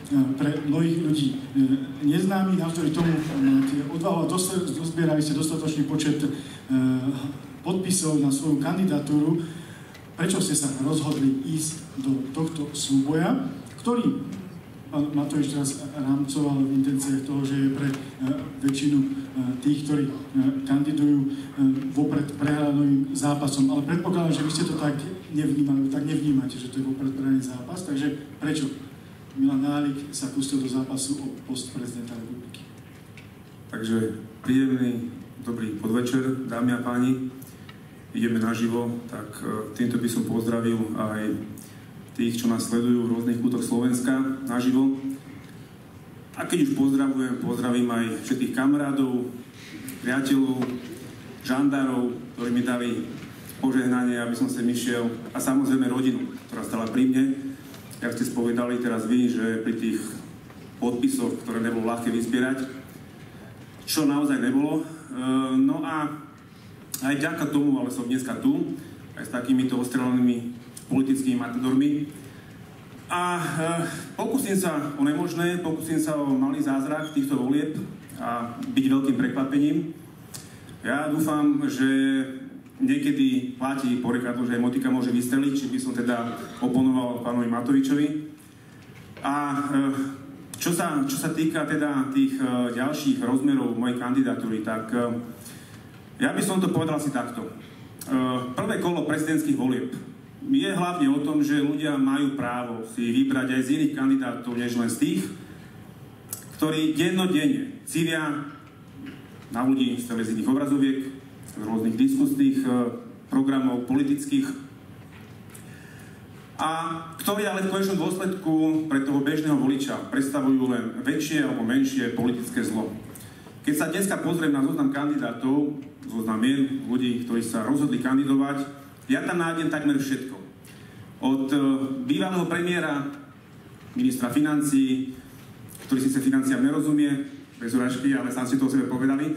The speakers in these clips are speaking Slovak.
pre mnohých ľudí neznámy, navzdory tomu máte odvahu a dozbierali ste dostatočný počet podpisov na svoju kandidatúru. Prečo ste sa rozhodli ísť do tohto súboja, ktorý pán Matovič teraz rámcoval v intenciách toho, že je pre väčšinu tých, ktorí kandidujú vopred prehraným zápasom. Ale predpokladám, že vy ste to tak nevnímali, tak nevnímate, že to je vopred prehraný zápas. Takže prečo Milan Nálik sa pustil do zápasu o post prezidenta republiky? Takže príjemný, dobrý podvečer, dámy a páni. Ideme naživo, tak týmto by som pozdravil aj tých, čo nás sledujú v rôznych kútoch Slovenska naživo. A keď už pozdravím aj všetkých kamarádov, priateľov, žandárov, ktorí mi dali požehnanie, aby som sem išiel, a samozrejme rodinu, ktorá stala pri mne. Jak ste spovedali teraz vy, že pri tých podpisoch, ktoré nebolo ľahké vyzbierať, čo naozaj nebolo. No a aj vďaka tomu, ale som dneska tu, aj s takýmito ostrelenými politickými matadormi. A pokúsim sa o nemožné, pokúsim sa o malý zázrak týchto volieb a byť veľkým prekvapením. Ja dúfam, že niekedy platí porekadlo, že aj motika môže vystreliť, či by som teda oponoval pánovi Matovičovi. A čo sa týka teda tých ďalších rozmerov mojej kandidatúry, tak ja by som to povedal asi takto. Prvé kolo prezidentských volieb je hlavne o tom, že ľudia majú právo si vybrať aj z iných kandidátov, než len z tých, ktorí dennodenne civia na ľudí z televíznych obrazoviek, z rôznych diskusných programov politických, a ktorí ale v konečnom dôsledku pre toho bežného voliča predstavujú len väčšie alebo menšie politické zlo. Keď sa dneska pozriem na zoznam kandidátov, zoznam mien ľudí, ktorí sa rozhodli kandidovať, ja tam nájdem takmer všetko. Od bývalého premiéra, ministra financií, ktorý síce financiám nerozumie, bez urážky, ale sám ste to o sebe povedali,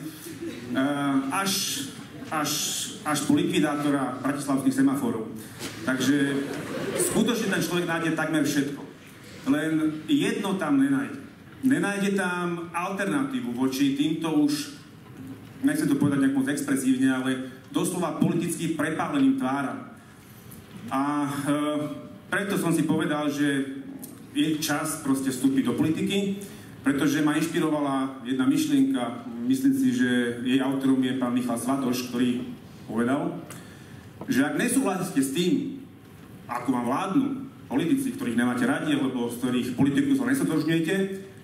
až po likvidátora bratislavských semaforov. Takže skutočne ten človek nájde takmer všetko. Len jedno tam nenájde. Nenájde tam alternatívu voči týmto už, nechcem to povedať nejak moc expresívne, ale doslova politicky prepáleným tváram. A preto som si povedal, že je čas proste vstúpiť do politiky, pretože ma inšpirovala jedna myšlienka, myslím si, že jej autorom je pán Michal Svatoš, ktorý povedal, že ak nesúhlasíte s tým, ako vám vládnu politici, ktorých nemáte radi, alebo z ktorých politiku sa nesotožňujete,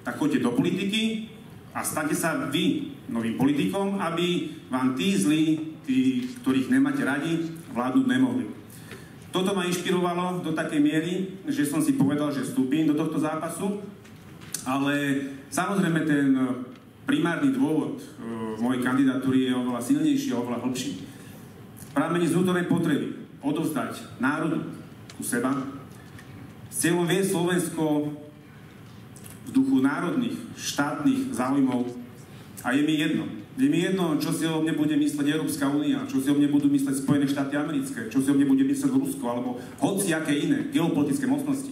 tak choďte do politiky a stante sa vy novým politikom, aby vám tí zlí, tí, ktorých nemáte radi, vládnuť nemohli. Toto ma inšpirovalo do takej miery, že som si povedal, že vstúpim do tohto zápasu, ale samozrejme ten primárny dôvod mojej kandidatúry je oveľa silnejší a oveľa hlbší. Pramení z vnútornej potreby odovzdať národu ku seba s cieľom viesť Slovensko v duchu národných, štátnych záujmov. A je mi jedno. Je mi jedno, čo si o mne bude mysleť Európska únia, čo si o mne budú mysleť Spojené štáty americké, čo si o mne bude mysleť Rusko, alebo hociaké iné geopolitické mocnosti.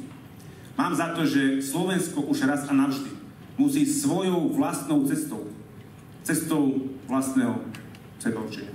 Mám za to, že Slovensko už raz a navždy musí svojou vlastnou cestou vlastného sebaurčenia.